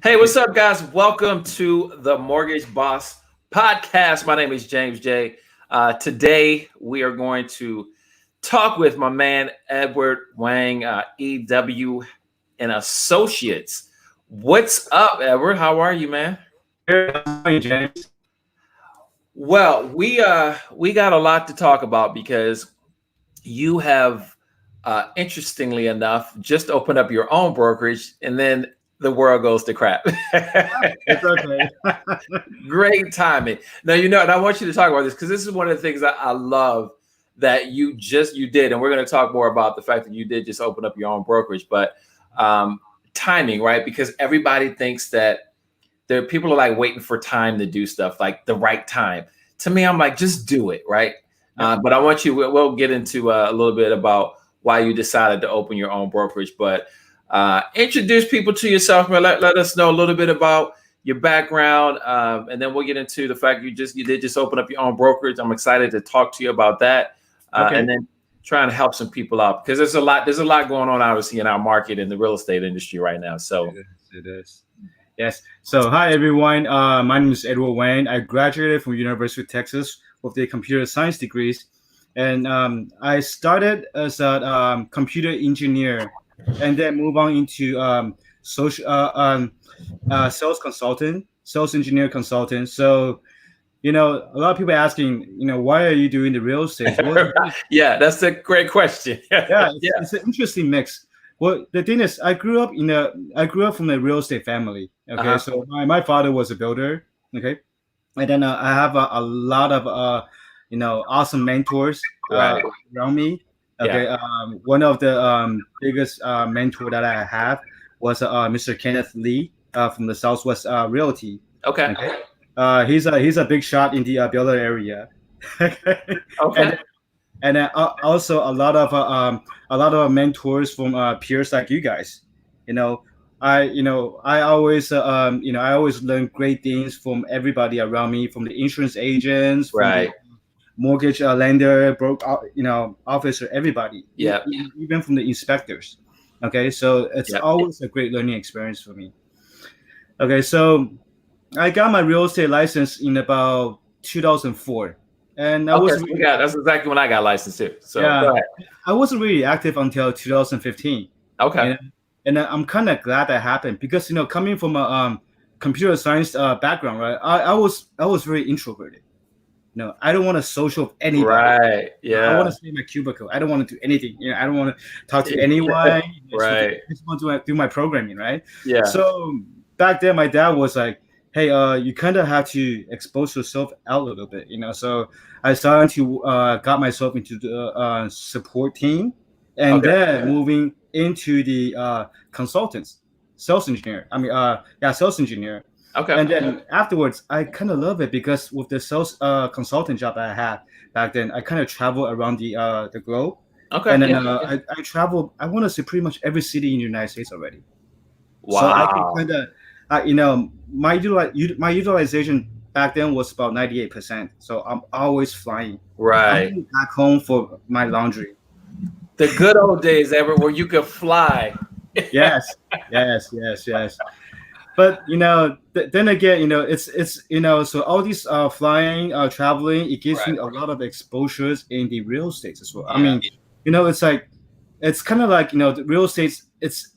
Hey, what's up, guys? Welcome to the Mortgage Boss Podcast. My name is James J. Today, we are going to talk with my man, Edward Wang, EW and Associates. What's up, Edward? How are you, man? Good. How are you, James? Well, we got a lot to talk about because you have, interestingly enough, just opened up your own brokerage, and then the world goes to crap. It's okay. Great timing. Now, and I want you to talk about this because this is one of the things that I love that you did, and we're going to talk more about the fact that you did just open up your own brokerage, but timing, right? Because everybody thinks that people are like waiting for time to do stuff, like the right time. To me, I'm like, just do it, right? But I want we'll get into a little bit about why you decided to open your own brokerage, but introduce people to yourself, man. Let us know a little bit about your background, and then we'll get into the fact you did just open up your own brokerage. I'm excited to talk to you about that, and then trying to help some people out because there's a lot going on, obviously, in our market in the real estate industry right now. So it is. Yes. So hi everyone. My name is Edward Wang. I graduated from University of Texas with the computer science degrees, and I started as a computer engineer, and then move on into sales consultant, sales engineer consultant. So, a lot of people asking, why are you doing the real estate? Yeah, that's a great question. It's an interesting mix. Well, the thing is, I grew up from a real estate family. Okay, so my father was a builder. Okay, and then I have a lot of awesome mentors around me. Okay, one of the biggest mentor that I have was Mr. Kenneth Lee from the Southwest Realty. Okay. He's a big shot in the builder area. Okay. And also a lot of mentors from peers like you guys. I always I always learn great things from everybody around me, from the insurance agents, from the mortgage lender, officer, everybody. Yeah. Even from the inspectors. Okay, so it's always a great learning experience for me. Okay, so I got my real estate license in about 2004. And that's exactly when I got licensed too. So go ahead. I wasn't really active until 2015. Okay. And I'm kind of glad that happened because coming from a computer science background, right? I was very introverted. I don't want to social with anybody. Right. Yeah. I want to stay in my cubicle. I don't want to do anything. I don't want to talk to anyone. Right. I just want to do my programming, right? Yeah. So back then, my dad was like, "Hey, you kind of have to expose yourself out a little bit, So I started to got myself into the support team, and then moving into the consultants, sales engineer. Sales engineer. Okay. And then afterwards, I kind of love it because with the sales consultant job that I had back then, I kind of travel around the globe. Okay. And then I traveled. I want to say pretty much every city in the United States already. Wow. So I can kind of, my utilization back then was about 98%. So I'm always flying. Right. I'm back home for my laundry. The good old days, ever where you could fly. Yes. But then again, it's so all these flying, traveling, it gives me a lot of exposures in the real estate as well. I mean, it's like it's kind of like the real estate. It's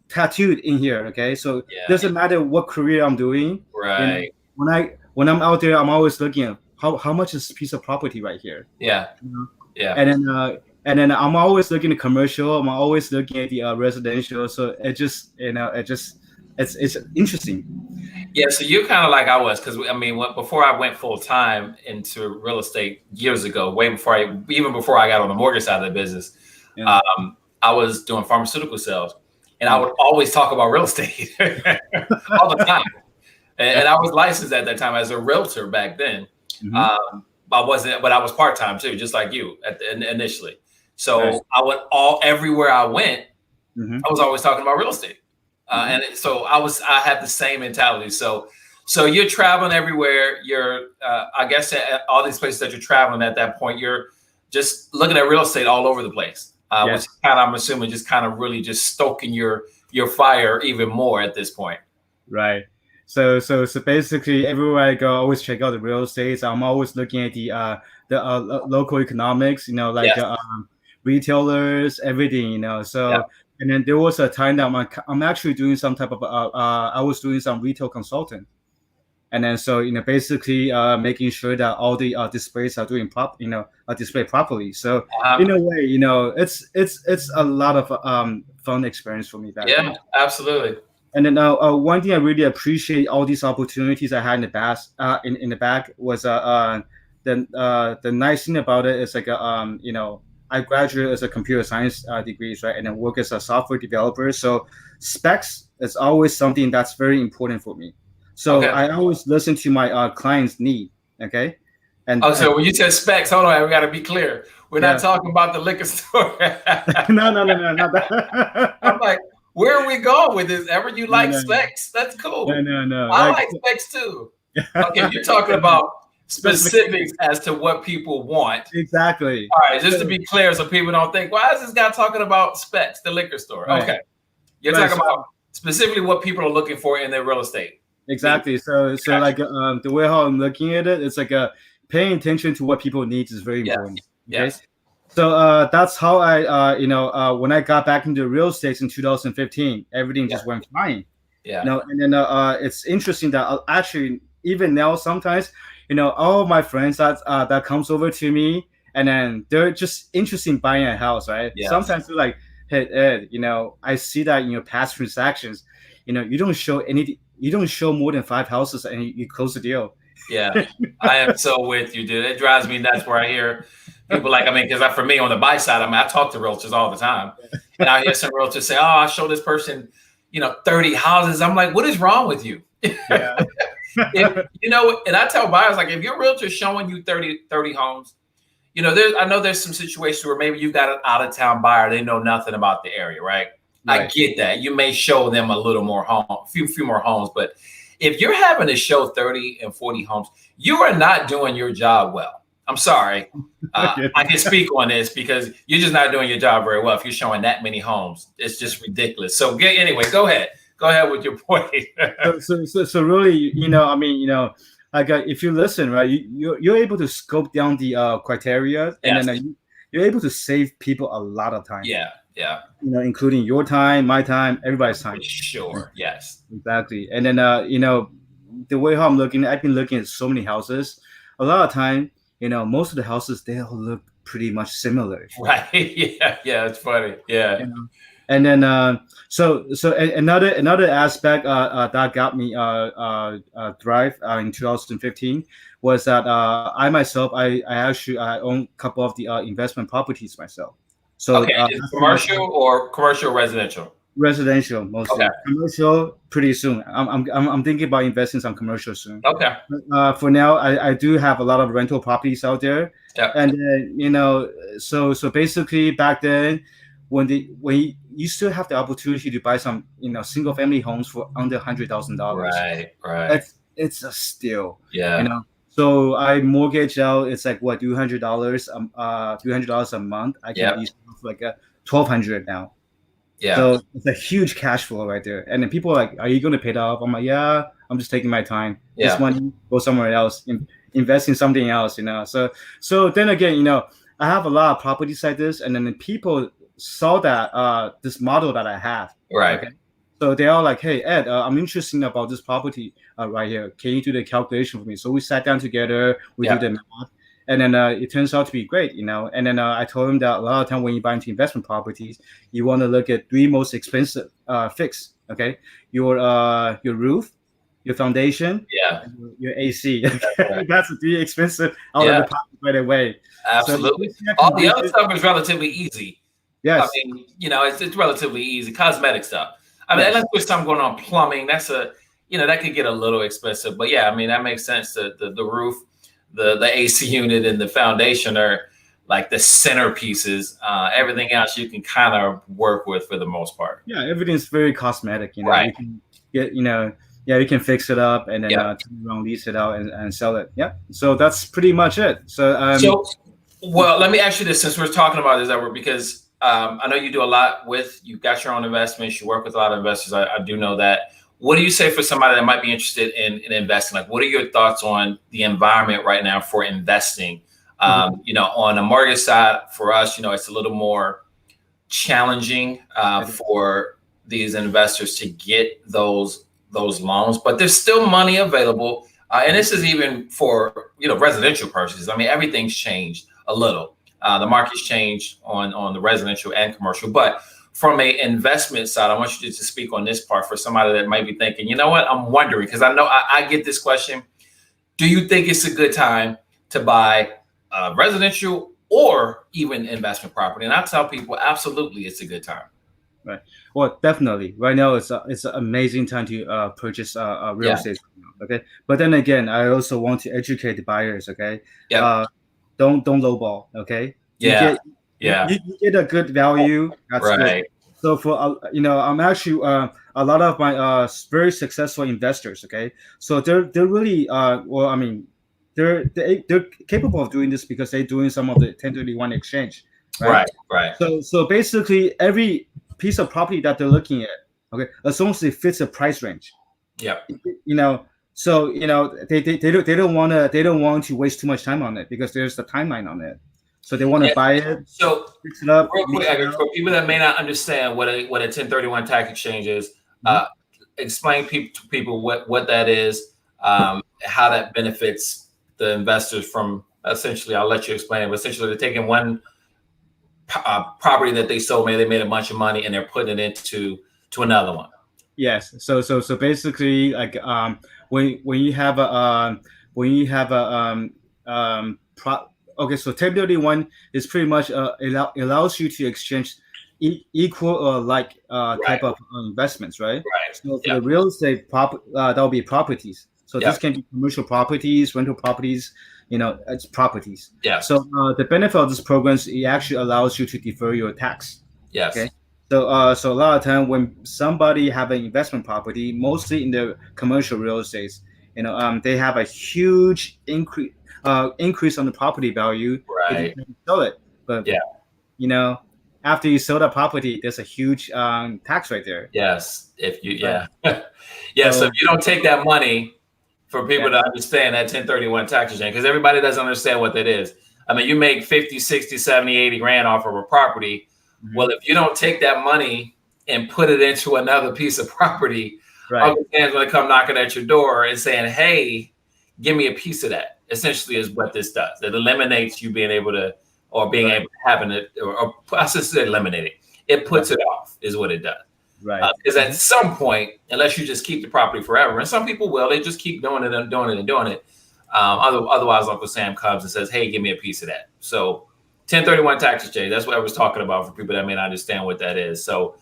tattooed in here. Okay, so it doesn't matter what career I'm doing. Right. When I'm out there, I'm always looking at how much is a piece of property right here. Yeah. Yeah. And then I'm always looking at commercial. I'm always looking at the residential. So it's interesting. Yeah, so you're kind of like I was, because before I went full time into real estate years ago, even before I got on the mortgage side of the business, I was doing pharmaceutical sales, and I would always talk about real estate all the time. And I was licensed at that time as a realtor back then. I wasn't, but I was part time too, just like you initially. So I went everywhere I went. I was always talking about real estate. And so I had the same mentality. So you're traveling everywhere. You're, I guess, at all these places that you're traveling at that point, you're just looking at real estate all over the place, which kind of, I'm assuming, just kind of really just stoking your fire even more at this point. Right. So basically, everywhere I go, I always check out the real estate. I'm always looking at the local economics, like Yes. retailers, everything, Yeah. So and then there was a time that I'm actually doing some type of I was doing some retail consulting, and then so basically making sure that all the displays are doing are displayed properly. So in a way, it's a lot of fun experience for me back then. Yeah, absolutely. And then one thing I really appreciate all these opportunities I had in the past, in the back was the nice thing about it is like I graduated as a computer science degrees, right, and then work as a software developer. So specs is always something that's very important for me. So Okay. I always listen to my client's need. Okay. And so when you said specs, hold on, we got to be clear. We're not talking about the liquor store. No, not that. I'm like, where are we going with this? Ever you like specs? That's cool. No. I like specs too. Okay, you're talking about specifics as to what people want. Exactly. All right, just to be clear, so people don't think, why is this guy talking about specs, the liquor store? Right. Okay, you're talking about specifically what people are looking for in their real estate. Exactly. So like the way how I'm looking at it, it's like paying attention to what people need is very important. Okay? Yes. So that's how I when I got back into real estate in 2015, everything just went fine. Yeah. And then it's interesting that actually even now sometimes all of my friends that comes over to me and then they're just interested in buying a house, right? Yes. Sometimes they're like, hey Ed, I see that in your past transactions, you don't show anything. You don't show more than 5 houses and you close the deal. Yeah, I am so with you, dude. It drives me nuts where I hear people like, because for me on the buy side, I talk to realtors all the time. And I hear some realtors say, oh, I show this person, 30 houses. I'm like, what is wrong with you? Yeah. And I tell buyers, like, if your realtor's showing you 30 homes, I know there's some situations where maybe you've got an out-of-town buyer. They know nothing about the area, right? I get that. You may show them a little more few more homes, but if you're having to show 30 and 40 homes, you are not doing your job well. I'm sorry. I can speak on this because you're just not doing your job very well if you're showing that many homes. It's just ridiculous. So anyway, go ahead. Go ahead with your point. so really, like if you listen, right, you're able to scope down the criteria, and then you're able to save people a lot of time. Yeah. Including your time, my time, everybody's time. Sure. Yes. Exactly. And then the way how I've been looking at so many houses. A lot of time, most of the houses, they all look pretty much similar. Right. Yeah. It's funny. Yeah. And then so another aspect that got me thrive in 2015 was that I myself I own a couple of the investment properties myself. So commercial residential? Residential mostly. Okay. Commercial pretty soon. I'm thinking about investing some commercial soon. Okay. For now, I do have a lot of rental properties out there. Yep. And then so basically back then, when you still have the opportunity to buy some single family homes for under $100,000. Right. It's a steal. Yeah. So I mortgage out. It's like what $200 $200 a month. I can use like $1,200 now. Yeah. So it's a huge cash flow right there. And then people are like, "Are you going to pay that off?" I'm like, "Yeah, I'm just taking my time. Yeah. This money go somewhere else, invest in something else." So then again, I have a lot of properties like this, and then the people saw that this model that I have. Right. Okay? So they are like, "Hey Ed, I'm interested about this property right here. Can you do the calculation for me?" So we sat down together. We do the math. And then it turns out to be great, And then I told him that a lot of time when you buy into investment properties, you want to look at 3 most expensive fix. Okay, your roof, your foundation, and your AC. That's the 3 expensive out of the pocket right away. Absolutely. So all the other stuff is relatively easy. Yes. I mean, it's relatively easy. Cosmetic stuff. I mean, unless there's something going on plumbing, that's that could get a little expensive. But yeah, I mean, that makes sense. The roof, the AC unit, and the foundation are like the centerpieces. Everything else you can kind of work with for the most part. Yeah, everything's very cosmetic. Right. You can get, you can fix it up and then turn around, lease it out, and sell it. Yeah. So that's pretty much it. So well, let me ask you this, since we're talking about this, Edward, because I know you do a lot you've got your own investments. You work with a lot of investors. I do know that. what do you say for somebody that might be interested in investing? Like, what are your thoughts on the environment right now for investing? You know, on the mortgage side for us, you know, it's a little more challenging for these investors to get those loans, but there's still money available. And this is even for, you know, residential purchases. I mean, everything's changed a little. The market's changed on the residential and commercial, but from a investment side, I want you to speak on this part for somebody that might be thinking, you know what, I'm wondering, because I know I get this question. Do you think it's a good time to buy residential or even investment property? And I tell people, absolutely, it's a good time. Right. Well, definitely. Right now, it's an amazing time to purchase real estate. Okay. But then again, I also want to educate the buyers. Okay. Yeah. Don't lowball. Okay. You get a good value. That's right. Good. So for you know, I'm actually a lot of my very successful investors. Okay. So they're really well, I mean, they're capable of doing this because they're doing some of the 1031 exchange. Right. So basically every piece of property that they're looking at, okay, as long as it fits a price range. Yeah. You know, so you know they don't want to waste too much time on it because there's the timeline on it. So they want to buy it. So fix it up. Real quick, for people that may not understand what a 1031 tax exchange is, explain to people what that is, how that benefits the investors from essentially. I'll let you explain it. But essentially, they're taking one property that they sold, maybe they made a bunch of money, and they're putting it into another one. Yes. So basically, like when you have a okay, so 1031 is pretty much allows you to exchange equal or like type of investments, right? Right. So for the real estate that'll be properties. So this can be commercial properties, rental properties. You know, it's properties. Yeah. So the benefit of this program is it actually allows you to defer your tax. Yes. Okay. So so a lot of time when somebody have an investment property, mostly in the commercial real estate, you know, they have a huge increase on the property value. Right. If you can sell it, but you know, after you sell the property, there's a huge tax right there. Yes. If you So if you don't take that money, for people to understand that 1031 tax exchange, because everybody doesn't understand what that is. I mean, you make 50, 60, 70, 80 grand off of a property. Well, if you don't take that money and put it into another piece of property, Uncle Sam's going to come knocking at your door and saying, hey, give me a piece of that. Essentially is what this does. It eliminates you being able to, or being able to having it, or I should say eliminate it. It puts it off is what it does. Right. Because at some point, unless you just keep the property forever, and some people will, they just keep doing it and doing it and doing it. Otherwise, Uncle Sam comes and says, hey, give me a piece of that. So 1031 tax exchange, that's what I was talking about for people that may not understand what that is. So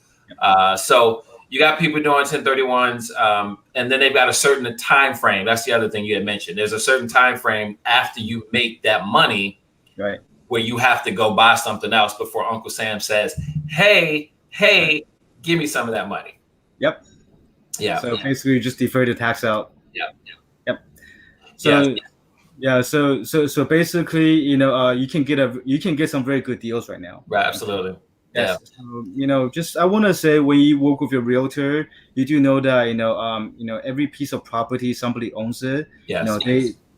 so you got people doing 1031s, and then they've got a certain time frame. That's the other thing you had mentioned. There's a certain time frame after you make that money where you have to go buy something else before Uncle Sam says, hey, give me some of that money. Yep. Yeah. So basically, you just defer the tax out. Yep. So so basically, you know, you can get some very good deals right now. Right. Absolutely. Yes. Yeah. So, you know, just I want to say when you work with your realtor, you do know that you know every piece of property somebody owns it. Yes. You know,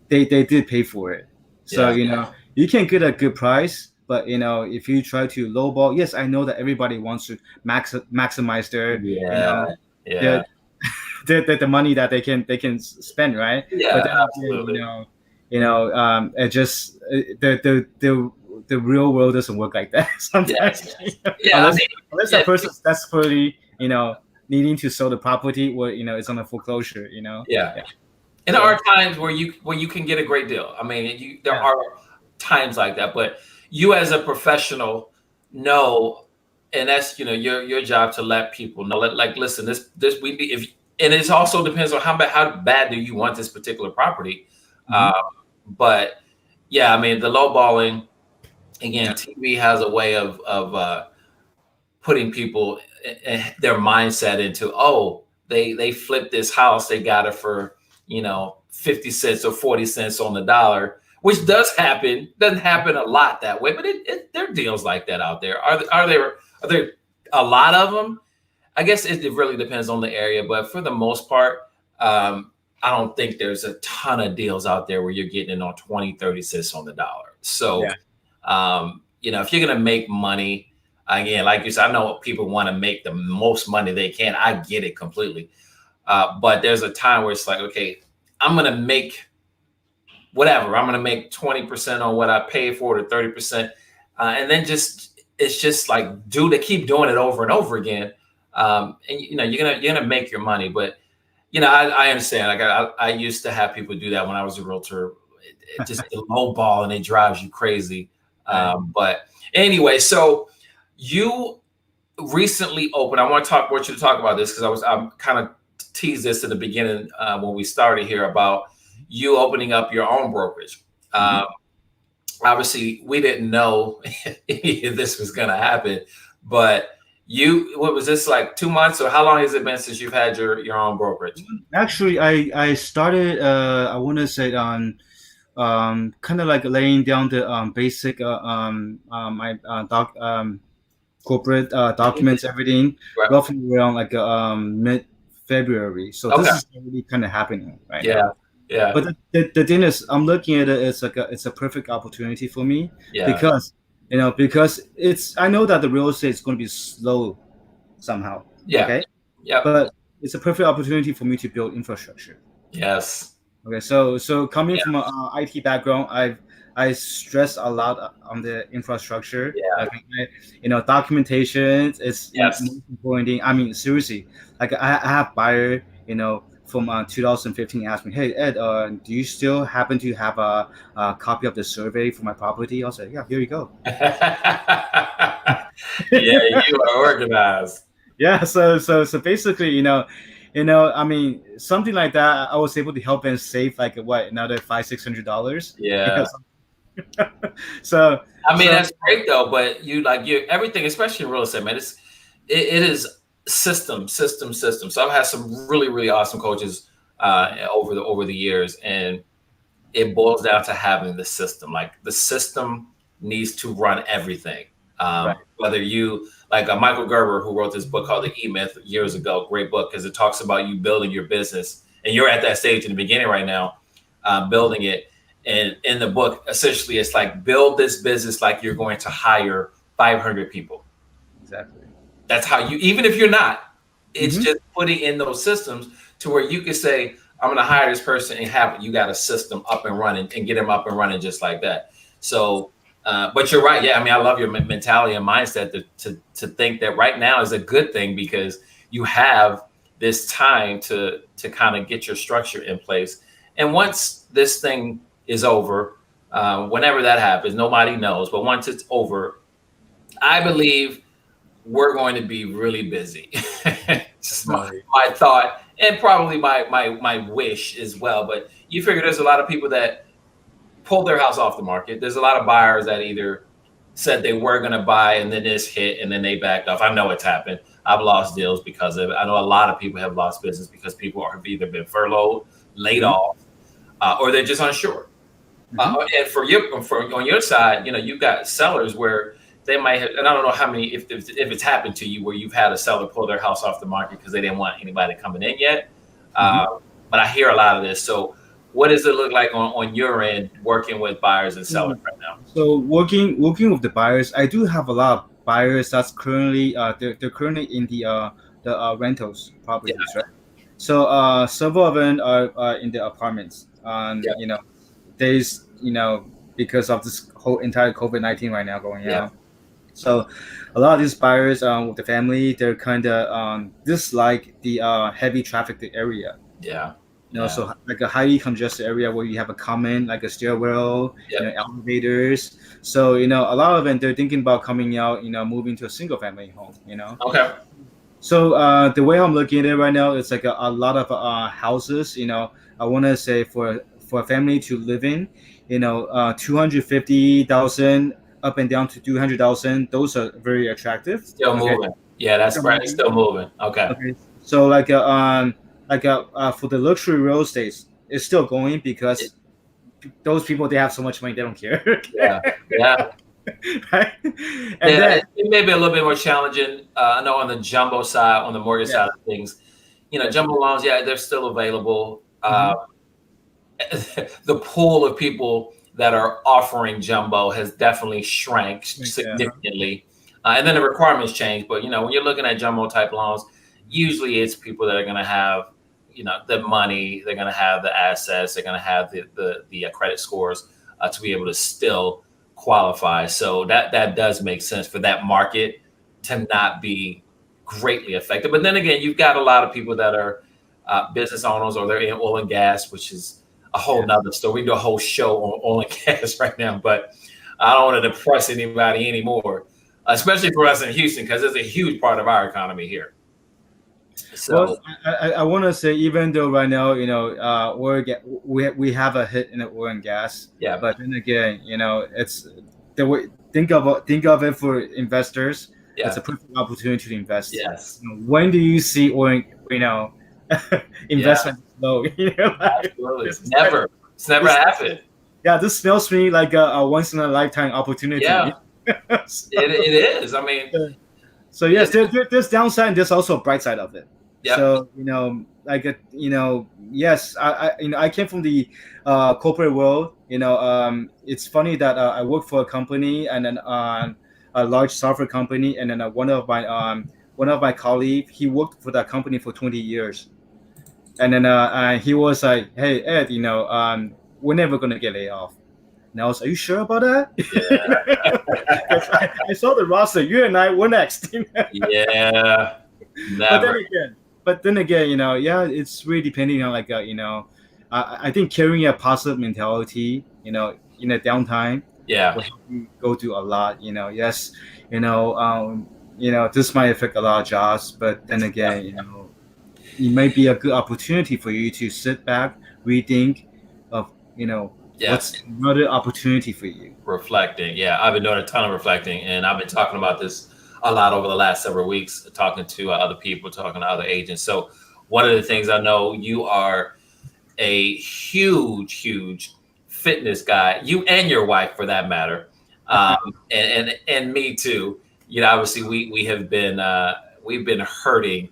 they did pay for it. So you know you can get a good price. But you know, if you try to lowball, yes, I know that everybody wants to maximize their, the money that they can spend, right? Yeah, but then, absolutely. It just the real world doesn't work like that sometimes. Unless a person's desperately, you know, needing to sell the property, or you know, it's on a foreclosure, you know. Yeah. And there are times where you can get a great deal. I mean, there are times like that, but you as a professional know, and that's, you know, your job to let people know, like, listen, this and it also depends on how bad do you want this particular property. But yeah, I mean, the lowballing, again, TV has a way of putting people their mindset into, oh, they flipped this house, they got it for, you know, 50 cents or 40 cents on the dollar. Which does happen. Doesn't happen a lot that way, but there are deals like that out there. Are there a lot of them? I guess it really depends on the area, but for the most part, I don't think there's a ton of deals out there where you're getting in on 20, 30 cents on the dollar. So, you know, if you're going to make money, again, like you said, I know people want to make the most money they can. I get it completely. But there's a time where it's like, okay, I'm going to make whatever. I'm going to make 20% on what I paid for it, or 30%. And then it's just like, keep doing it over and over again. And you know, you're gonna make your money. But you know, I understand. Like I used to have people do that when I was a realtor. It just the low ball, and it drives you crazy. But anyway, so you recently opened. I want you to talk about this because I'm kind of teased this in the beginning when we started here about you opening up your own brokerage. Obviously, we didn't know if this was going to happen, but what was this, like 2 months, or how long has it been since you've had your own brokerage? Actually, I started, I want to say on kind of like laying down the basic corporate documents, everything, roughly around like mid-February. So this is already kind of happening right now. Yeah. But the thing is, I'm looking at it as like it's a perfect opportunity for me because I know that the real estate is going to be slow somehow. Yeah. Okay. Yeah. But it's a perfect opportunity for me to build infrastructure. Yes. Okay. So coming from an IT background, I stress a lot on the infrastructure. Yeah. Like, documentation is the most important thing. I mean, seriously, like I have buyer, from 2015 asked me, hey, Ed, do you still happen to have a copy of the survey for my property? I was like, yeah, here you go. Yeah, you are organized. Yeah, so basically, I mean, something like that, I was able to help them save like another $500-600. Yeah. So I mean, that's great though, but everything, especially in real estate, man, it is system. So I've had some really, really awesome coaches over the years, and it boils down to having the system. Like the system needs to run everything. Whether you like Michael Gerber, who wrote this book called The E-Myth years ago, great book because it talks about you building your business, and you're at that stage in the beginning right now, building it. And in the book, essentially, it's like build this business like you're going to hire 500 people. Exactly. That's how even if you're not, it's just putting in those systems to where you can say, I'm going to hire this person and you got a system up and running and get them up and running just like that. So, but you're right. Yeah. I mean, I love your mentality and mindset to think that right now is a good thing because you have this time to kind of get your structure in place. And once this thing is over, whenever that happens, nobody knows. But once it's over, I believe we're going to be really busy. Just my thought, and probably my wish as well. But you figure there's a lot of people that pulled their house off the market. There's a lot of buyers that either said they were going to buy and then this hit and then they backed off. I know it's happened. I've lost deals because of it. I know a lot of people have lost business because people have either been furloughed, laid off, or they're just unsure. And on your side, you've got sellers where they might have, and I don't know how many, if it's happened to you where you've had a seller pull their house off the market because they didn't want anybody coming in yet. But I hear a lot of this. So what does it look like on your end working with buyers and sellers right now? So working with the buyers, I do have a lot of buyers that's currently they're currently in the rentals properties, right? So several of them are in the apartments. There's because of this whole entire COVID-19 right now going on. So a lot of these buyers with the family, they're kind of dislike the heavy traffic area. So like a highly congested area where you have a common, like a stairwell, elevators. So a lot of them, they're thinking about coming out, moving to a single family home. Okay. So the way I'm looking at it right now, it's like a lot of houses. I want to say for a family to live in, 250,000 up and down to 200,000. Those are very attractive. Still moving. Yeah, that's right. It's still moving. Okay. So for the luxury real estate, it's still going because those people, they have so much money, they don't care. right? And Yeah, then it may be a little bit more challenging. I know on the jumbo side, on the mortgage yeah, side of things, yeah. jumbo loans, yeah, they're still available. Mhm. The pool of people that are offering jumbo has definitely shrank Yeah. significantly. And then the requirements change. But, when you're looking at jumbo type loans, usually it's people that are going to have, the money, they're going to have the assets, they're going to have the credit scores to be able to still qualify. So that does make sense for that market to not be greatly affected. But then again, you've got a lot of people that are business owners, or they're in oil and gas, which is a whole nother story. We do a whole show on oil and gas right now, but I don't want to depress anybody anymore, especially for us in Houston, because it's a huge part of our economy here. Well, So I want to say, even though right now, we have a hit in the oil and gas, yeah, but then again, it's the way think of it for investors. It's yeah, a perfect opportunity to invest. yes, When do you see oil, yeah, investment low? absolutely. It's never happened. Yeah, this smells to me like a once in a lifetime opportunity. Yeah, it is. I mean, So yes, there's downside and there's also a bright side of it. yeah, So yes, I came from the corporate world. It's funny that I worked for a company, and then a large software company, and then one of my colleagues, he worked for that company for 20 years, and then he was like, "Hey Ed, we're never gonna get laid off." And I was, "Are you sure about that?" yeah, 'Cause I saw the roster. You and I were next. yeah. Never. But then again, yeah, it's really depending on I think carrying a positive mentality, in a downtime, Yeah, will help you go through a lot. Yes, this might affect a lot of jobs, but then again, it might be a good opportunity for you to sit back, rethink of, yeah. what's another opportunity for you. Reflecting. Yeah, I've been doing a ton of reflecting, and I've been talking about this a lot over the last several weeks, talking to other people, talking to other agents. So one of the things, I know you are a huge fitness guy, you and your wife for that matter, and me too. Obviously we have been we've been hurting,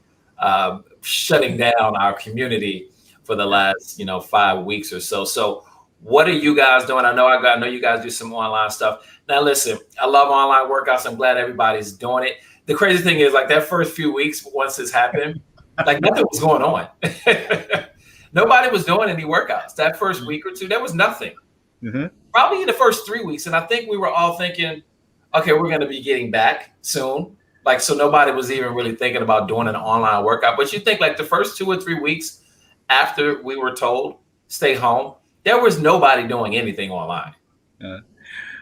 shutting down our community for the last 5 weeks or so. So what are you guys doing? I know you guys do some online stuff. Now listen, I love online workouts. I'm glad everybody's doing it. The crazy thing is, like, that first few weeks, once this happened, like, nothing was going on. Nobody was doing any workouts. That first week or two, there was nothing. Mm-hmm. Probably in the first 3 weeks. And I think we were all thinking, okay, we're going to be getting back soon. Like, so nobody was even really thinking about doing an online workout. But you think, like, the first 2 or 3 weeks after we were told stay home, there was nobody doing anything online.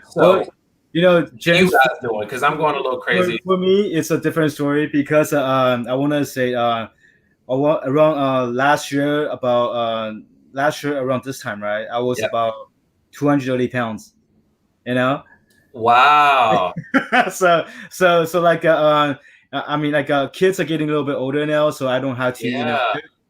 So, James, you guys doing? Because I'm going a little crazy. For me, it's a different story because I want to say around last year around this time, right? I was about 230 pounds. Wow. so like I mean, like kids are getting a little bit older now, so I don't have to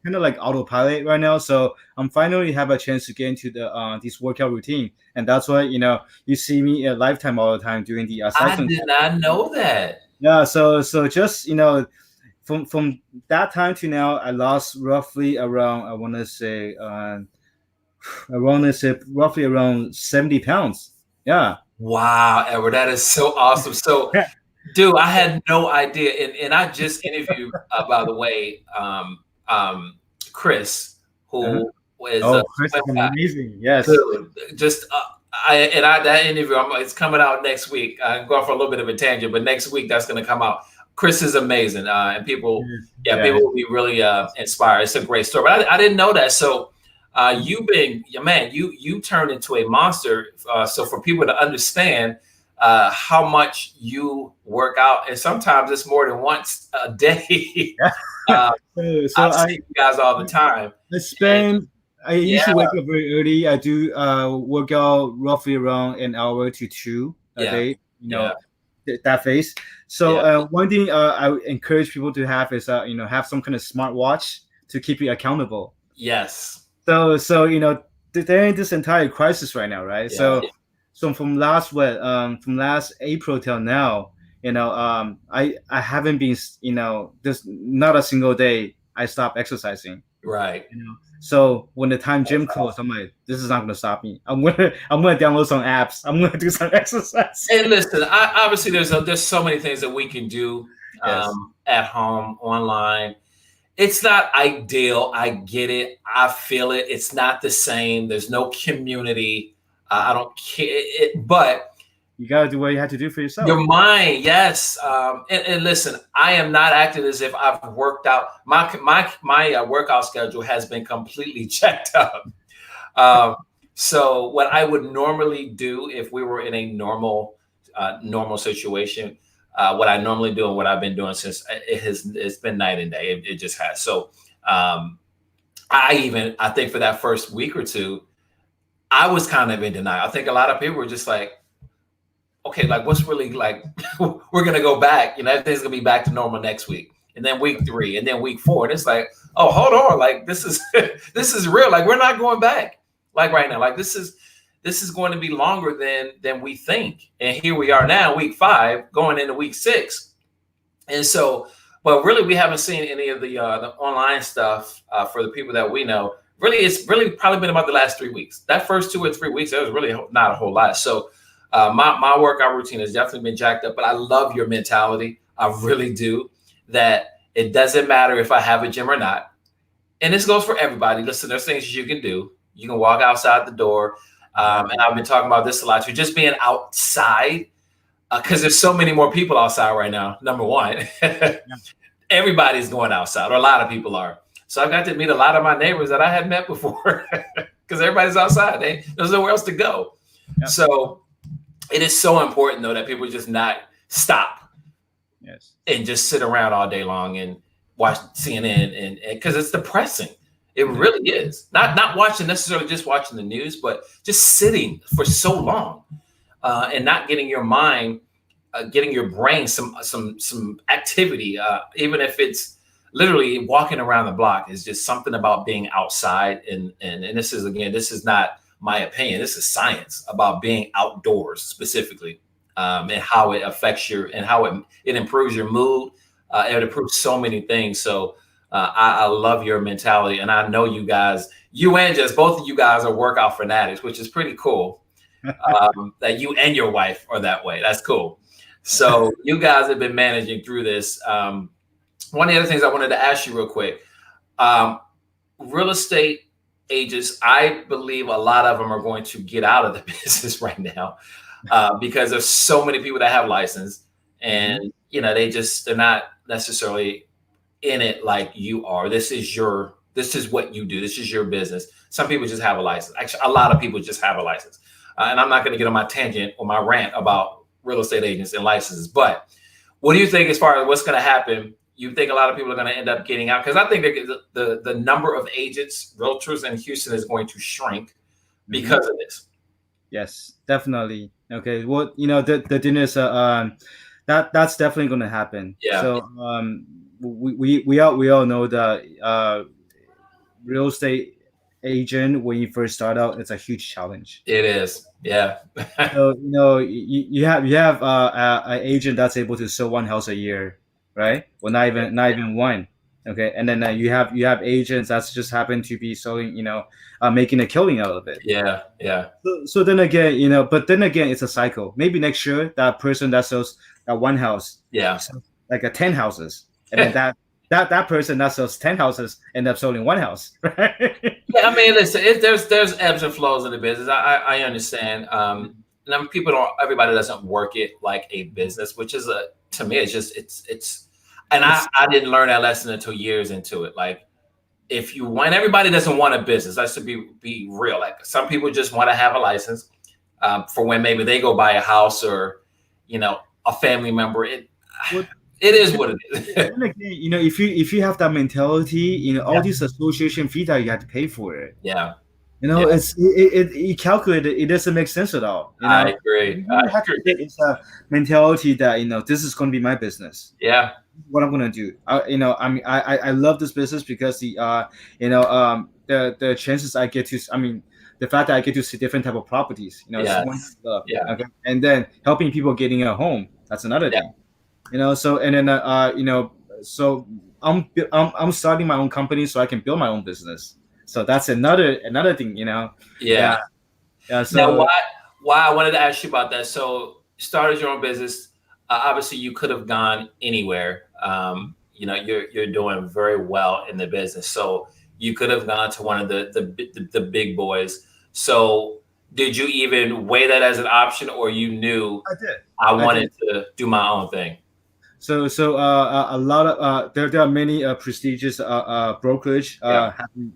kind of like autopilot right now. So I'm finally have a chance to get into the this workout routine, and that's why you see me at Lifetime all the time doing the cycling. I did not know that. Yeah, so just from that time to now, I lost roughly around, I want to say roughly around 70 pounds. Yeah. Wow, Edward, that is so awesome. So, dude, I had no idea, and I just interviewed, by the way, Chris, who is Chris is amazing. Yes. Just that interview, it's coming out next week. I'm going for a little bit of a tangent, but next week that's going to come out. Chris is amazing, and people will be really inspired. It's a great story, but I didn't know that. So you turned into a monster. So for people to understand how much you work out, and sometimes it's more than once a day. I see you guys all the time. I usually wake up very early. I do work out roughly around an hour to two a day. That phase. So one thing I encourage people to have is have some kind of smartwatch to keep you accountable. Yes. So they're in this entire crisis right now, right? So from last April till now, I haven't been, there's not a single day I stopped exercising. Right. So when the time gym closed, I'm like, this is not gonna stop me. I'm gonna download some apps. I'm gonna do some exercise. And listen, obviously there's so many things that we can do at home, online. It's not ideal. I get it. I feel it. It's not the same. There's no community. I don't care. But you got to do what you have to do for yourself. Your mind, yes. And listen, I am not acting as if I've worked out. My workout schedule has been completely checked up. So what I would normally do if we were in a normal situation, what I normally do and what I've been doing since it's been night and day. It just has. So I think for that first week or two, I was kind of in denial. I think a lot of people were just like, okay, like what's really like, we're going to go back, everything's going to be back to normal next week. And then week 3 and then week 4. And it's like, oh, hold on. Like this is real. Like we're not going back like right now. Like this is going to be longer than we think. And here we are now, week 5 going into week 6. And so, but really we haven't seen any of the online stuff for the people that we know. Really, it's really probably been about the last 3 weeks. That first 2 or 3 weeks, there was really not a whole lot. So my workout routine has definitely been jacked up, but I love your mentality. I really do. That it doesn't matter if I have a gym or not. And this goes for everybody. Listen, there's things you can do. You can walk outside the door. And I've been talking about this a lot too, just being outside because there's so many more people outside right now. Number one, everybody's going outside, or a lot of people are. So I've got to meet a lot of my neighbors that I hadn't met before because everybody's outside. There's nowhere else to go. Yep. So it is so important, though, that people just not stop and just sit around all day long and watch CNN and because it's depressing. It really is. Not watching necessarily just watching the news, but just sitting for so long and not getting your mind, getting your brain some activity, even if it's literally walking around the block. Is just something about being outside. And this is not my opinion. This is science about being outdoors specifically and how it affects and how it improves your mood. It improves so many things. So I love your mentality. And I know you guys, you and Jess, both of you guys are workout fanatics, which is pretty cool. That you and your wife are that way. That's cool. So you guys have been managing through this. One of the other things I wanted to ask you real quick, real estate agents, I believe a lot of them are going to get out of the business right now because there's so many people that have license and, they're not necessarily in it like you are. This is what you do. This is your business. Some people just have a license. Actually, a lot of people just have a license. And I'm not going to get on my tangent or my rant about real estate agents and licenses. But what do you think as far as what's going to happen? You think a lot of people are going to end up getting out? Because I think the number of agents, realtors in Houston is going to shrink because of this. Yes, definitely. Okay. Well, the thing is, that's definitely going to happen. Yeah. So we all know that real estate agent, when you first start out, it's a huge challenge. It is. Yeah. So you have an agent that's able to sell one house a year, right? Well, not even one. Okay, and then you have agents that's just happen to be selling, making a killing out of it. Yeah, yeah. So then again, but then again, it's a cycle. Maybe next year that person that sells that one house, like 10 houses, and then that person that sells 10 houses end up selling one house, right? Yeah, I mean, listen, there's ebbs and flows in the business. I understand. Everybody doesn't work it like a business, which is to me, it's. And I didn't learn that lesson until years into it. Like, everybody doesn't want a business. That's to be real. Like, some people just want to have a license for when maybe they go buy a house or, a family member. It is what it is. And again, if you have that mentality, all these association fees that you have to pay for it. Yeah. It's you calculate it. It doesn't make sense at all. I agree. It's a mentality that this is going to be my business. Yeah. What I'm going to do. I love this business because the chances I get to. the fact that I get to see different type of properties, it's one Yes. love. Yeah. Okay, and then helping people getting a home, that's another Yeah. thing. So and then so I'm starting my own company so I can build my own business. So that's another thing. Yeah. Yeah. Now, So why I wanted to ask you about that. So, you started your own business. Obviously, you could have gone anywhere. You're doing very well in the business, so you could have gone to one of the big boys. So, did you even weigh that as an option, or you knew I did. I wanted to do my own thing? So a lot of there are many prestigious brokerage Yeah. have been,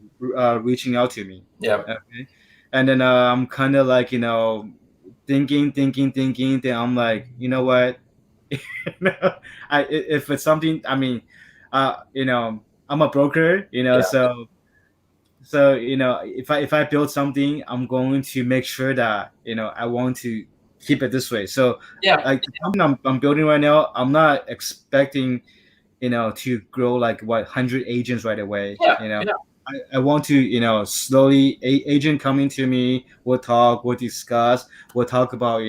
reaching out to me. Yeah. Okay, and then I'm kind of like thinking. Then I'm like, you know what? If it's something, I mean, I'm a broker, Yeah. so if I build something, I'm going to make sure that I want to keep it this way. So Yeah. like the company I'm building right now, I'm not expecting to grow like 100 agents right away. Yeah. Yeah. I want to slowly agent coming to me, we'll talk, we'll discuss, we'll talk about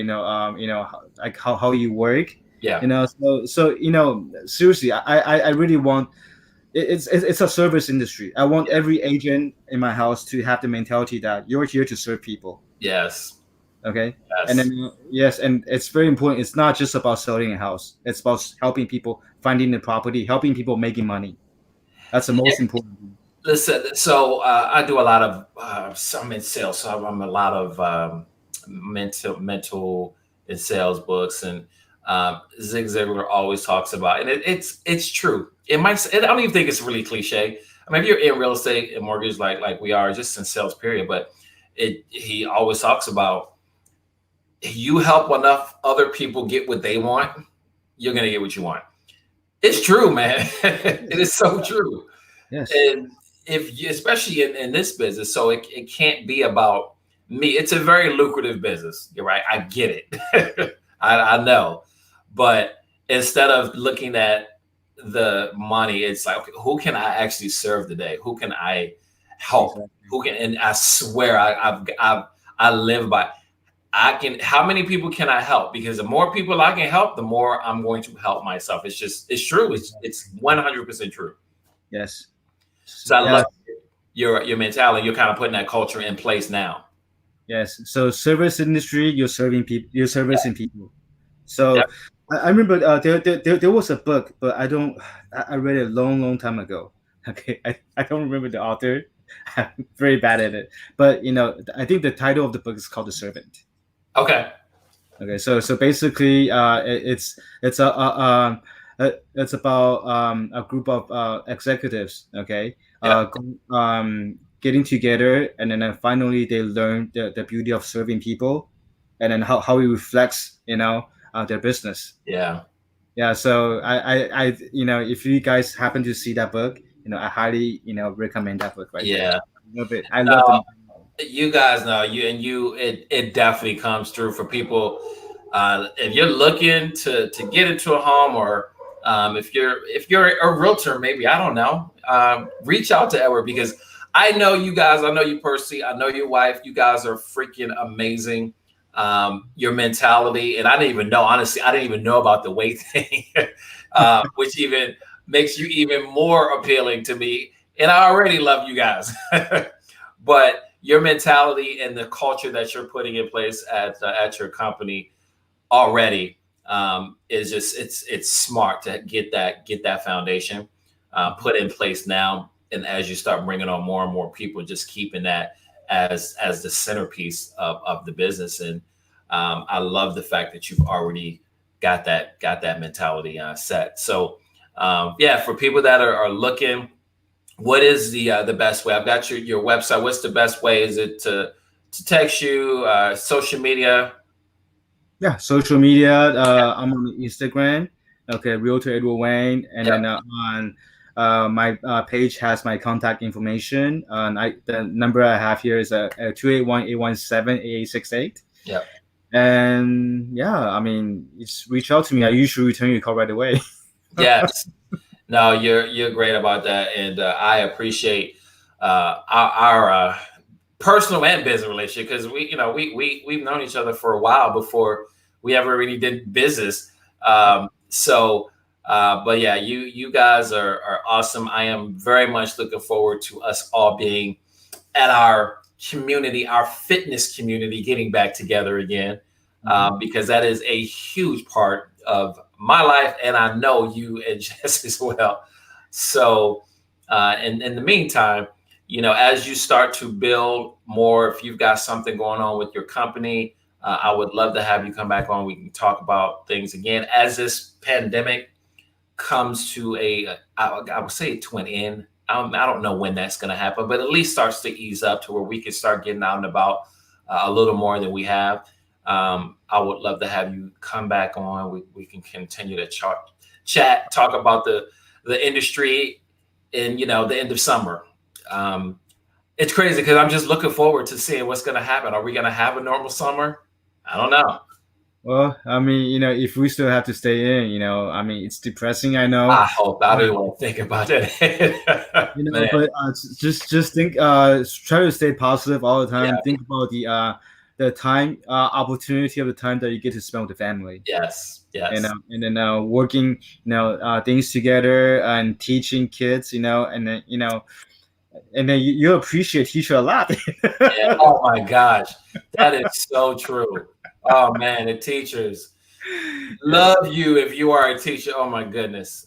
like how you work. Yeah. So seriously, I really want it's a service industry. I want every agent in my house to have the mentality that you're here to serve people. Yes. Okay. Yes. And then yes, and it's very important. It's not just about selling a house. It's about helping people finding the property, helping people making money. That's the most important thing. Listen, so I do a lot of I'm in sales, so I'm a lot of mental and sales books, and Zig Ziglar always talks about, and it's true. I don't even think it's really cliche. I mean, if you're in real estate and mortgage like we are, just in sales period, but he always talks about, you help enough other people get what they want, you're gonna get what you want. It's true, man. It is so true. Yes. And especially in this business, so it can't be about me. It's a very lucrative business. You're right. I get it. I know. But instead of looking at the money, it's like, okay, who can I actually serve today? Who can I help? Exactly. Who can? And I swear, I live by. How many people can I help? Because the more people I can help, the more I'm going to help myself. It's true. It's 100% true. Yes. So I love your mentality. You're kind of putting that culture in place now. Yes. So service industry, you're serving people. You're servicing people. So I remember there was a book, but I read it a long time ago. Okay, I don't remember the author. I'm very bad at it. But I think the title of the book is called The Servant. Okay. Okay. So basically, it's about a group of executives. Okay. Getting together, and then finally they learn the beauty of serving people, and then how it reflects their business. Yeah. So I if you guys happen to see that book, I highly recommend that book right there. I love it. I love it. You guys know it definitely comes through for people. If you're looking to get into a home, or if you're a realtor, maybe, I don't know, reach out to Edward, because I know you guys. I know you personally. I know your wife. You guys are freaking amazing. Your mentality, and I didn't even know about the weight thing, which even makes you even more appealing to me. And I already love you guys, but your mentality and the culture that you're putting in place at your company already is just it's smart to get that foundation put in place now. And as you start bringing on more and more people, just keeping that as the centerpiece of the business. And I love the fact that you've already got that mentality set. So for people that are looking, what is the best way? I've got your website. What's the best way? Is it to text you, social media? Yeah, social media. I'm on Instagram. Okay, Realtor Edward Wang, and then on my page has my contact information. The number I have here is 281-817-8868. Yeah. And I mean, just reach out to me. I usually return your call right away. Yes. No, you're great about that, and I appreciate our personal and business relationship, because we've known each other for a while before we ever really did business. But yeah, you guys are awesome. I am very much looking forward to us all being at our community, our fitness community, getting back together again, because that is a huge part of my life, and I know you and Jess as well. So in the meantime, as you start to build more, if you've got something going on with your company, I would love to have you come back on. We can talk about things again as this pandemic comes to I would say to an end. I don't know when that's going to happen, but at least starts to ease up to where we can start getting out and about a little more than we have. I would love to have you come back on. We can continue to chat, talk about the industry in the end of summer. It's crazy because I'm just looking forward to seeing what's going to happen. Are we going to have a normal summer? I don't know. Well, I mean, if we still have to stay in, I mean, it's depressing. I know. I hope I don't even want to think about that. But just think, try to stay positive all the time. Yeah. Think about the time, opportunity of the time that you get to spend with the family. Yes. And then working, things together and teaching kids, and then and then you appreciate teacher a lot. Yeah. Oh my gosh, that is so true. Oh man, the teachers love you if you are a teacher. Oh my goodness.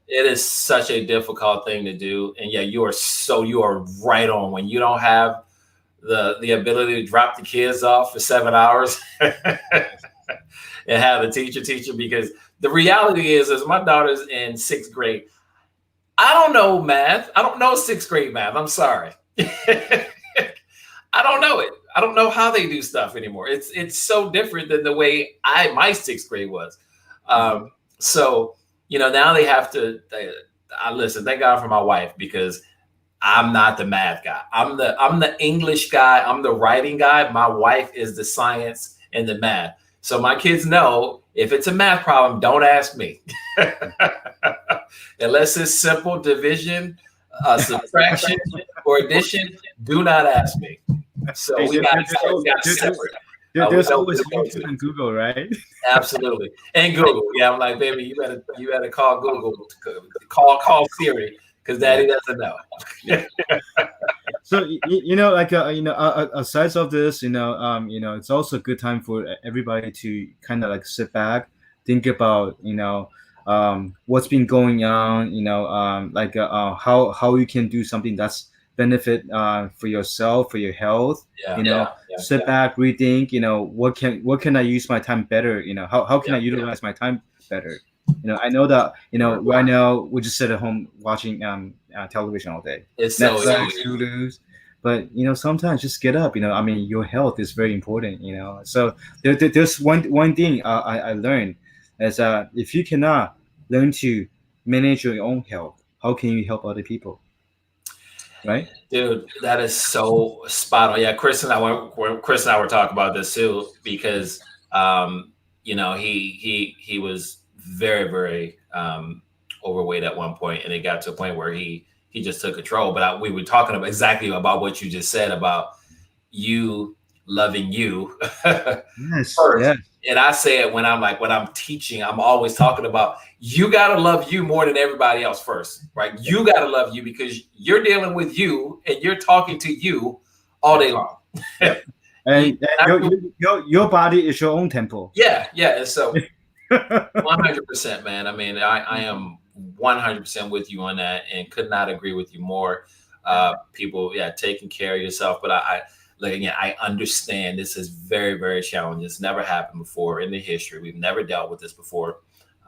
It is such a difficult thing to do. And yeah, you are right on. When you don't have the ability to drop the kids off for 7 hours and have the teacher, because the reality is my daughter's in 6th grade. I don't know math. I don't know 6th grade math. I'm sorry. I don't know it. I don't know how they do stuff anymore. It's so different than the way my 6th grade was. So, now they have to, listen, thank God for my wife, because I'm not the math guy. I'm the English guy. I'm the writing guy. My wife is the science and the math. So my kids know if it's a math problem, don't ask me. Unless it's simple division, subtraction, or addition, do not ask me. So we got separate. There's always YouTube and Google, right? Absolutely, and Google. Yeah, I'm like, baby, you better call Google, call Siri, because Daddy doesn't know. So aside of this, it's also a good time for everybody to kind of like sit back, think about what's been going on, how you can do something that's benefit for yourself, for your health. Sit back, rethink. What can I use my time better? How can I utilize my time better? I know that right now we just sit at home watching television all day. It's Netflix, Hulu. But sometimes just get up. I mean, your health is very important. So there's one thing I learned is if you cannot learn to manage your own health, how can you help other people? Right, dude, that is so spot on. Yeah, Chris and I were talking about this too, because he was very, very overweight at one point, and it got to a point where he just took control. But we were talking about exactly about what you just said about you loving you yes, first. Yeah. And I say it when I'm teaching, I'm always talking about you got to love you more than everybody else first, right? You got to love you because you're dealing with you and you're talking to you all day long. And your body is your own temple. Yeah. And so 100%, man. I mean, I am 100% with you on that and could not agree with you more. People, taking care of yourself. But I understand this is very, very challenging. It's never happened before in the history. We've never dealt with this before.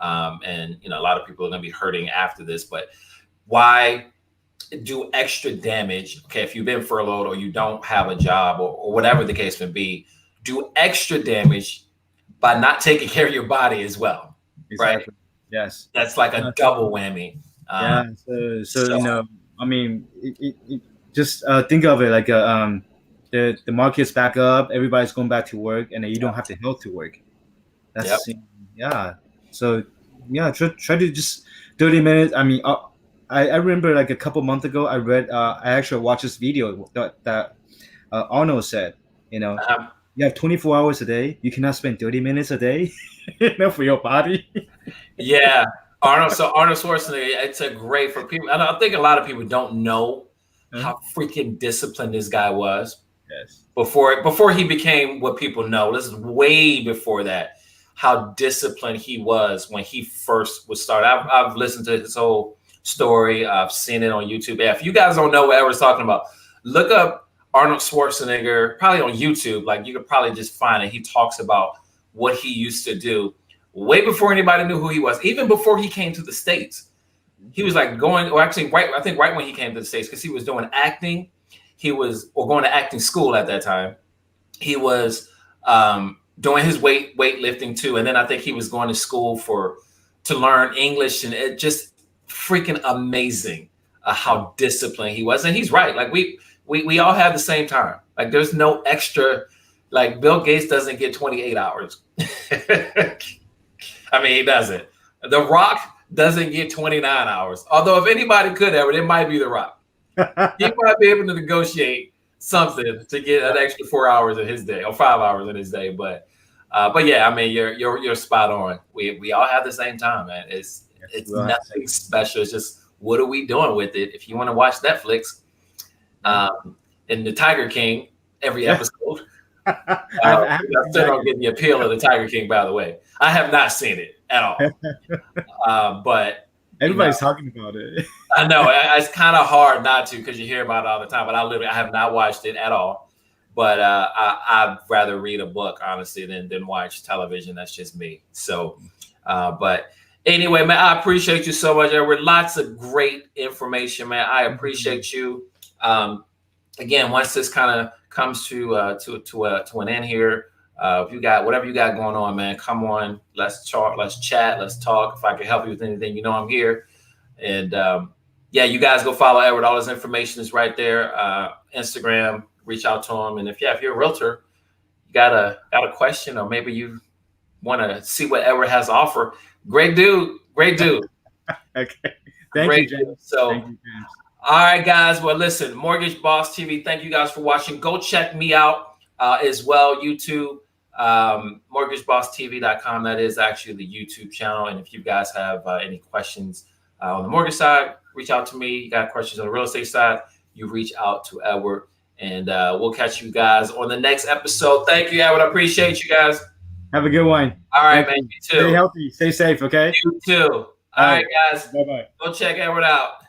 And a lot of people are going to be hurting after this. But why do extra damage? Okay, if you've been furloughed or you don't have a job or whatever the case may be, do extra damage by not taking care of your body as well. Exactly. Right? Yes. That's like a double whammy. So I mean, just think of it like the market's back up, everybody's going back to work, and then you don't have the health to work. That's So try to just 30 minutes. I mean, I remember like a couple months ago, I actually watched this video that Arnold said, Uh-huh. you have 24 hours a day. You cannot spend 30 minutes a day, for your body. Yeah, Arnold Schwarzenegger. It's a great for people. And I think a lot of people don't know how freaking disciplined this guy was. Yes. Before he became what people know. This is way before that. How disciplined he was when he first was started. I've listened to his whole story. I've seen it on YouTube. If you guys don't know what Edward's talking about, look up Arnold Schwarzenegger, probably on YouTube. Like you could probably just find it. He talks about what he used to do way before anybody knew who he was, even before he came to the States. He was like going, or actually I think right when he came to the States, because he was doing acting. He was, or going to acting school at that time. He was doing his weightlifting too. And then I think he was going to school to learn English, and it just freaking amazing how disciplined he was. And he's right. Like we all have the same time. Like there's no extra, like Bill Gates doesn't get 28 hours. I mean, he doesn't. The Rock doesn't get 29 hours. Although if anybody could ever, it might be The Rock. He might be able to negotiate something to get an extra 4 hours in his day or 5 hours in his day. But yeah, I mean, you're spot on. We all have the same time, man. It's nothing special. It's just, what are we doing with it? If you want to watch Netflix, and the Tiger King every episode. I still don't get the appeal of the Tiger King, by the way. I have not seen it at all. But everybody's talking about it. I know it's kind of hard not to, because you hear about it all the time. But I have not watched it at all. But I'd rather read a book, honestly, than watch television. That's just me. So, but anyway, man, I appreciate you so much, Edward. Lots of great information, man. I appreciate you. Again, once this kind of comes to an end here, if you got whatever you got going on, man, come on, let's talk, let's chat, let's talk. If I can help you with anything, I'm here. And yeah, you guys go follow Edward. All his information is right there. Instagram, reach out to him. And if you're a realtor, you got a question, or maybe you want to see what Edward has to offer. Great dude. Okay. Thank you, James. So. Thank you, James. All right, guys. Well, listen, Mortgage Boss TV, thank you guys for watching. Go check me out as well, YouTube, mortgagebosstv.com. That is actually the YouTube channel. And if you guys have any questions on the mortgage side, reach out to me. You got questions on the real estate side, you reach out to Edward. And we'll catch you guys on the next episode. Thank you, Edward. I appreciate you guys. Have a good one. All right, man. You too. Stay healthy. Stay safe, okay? You too. All right, guys. Bye-bye. Go check Edward out.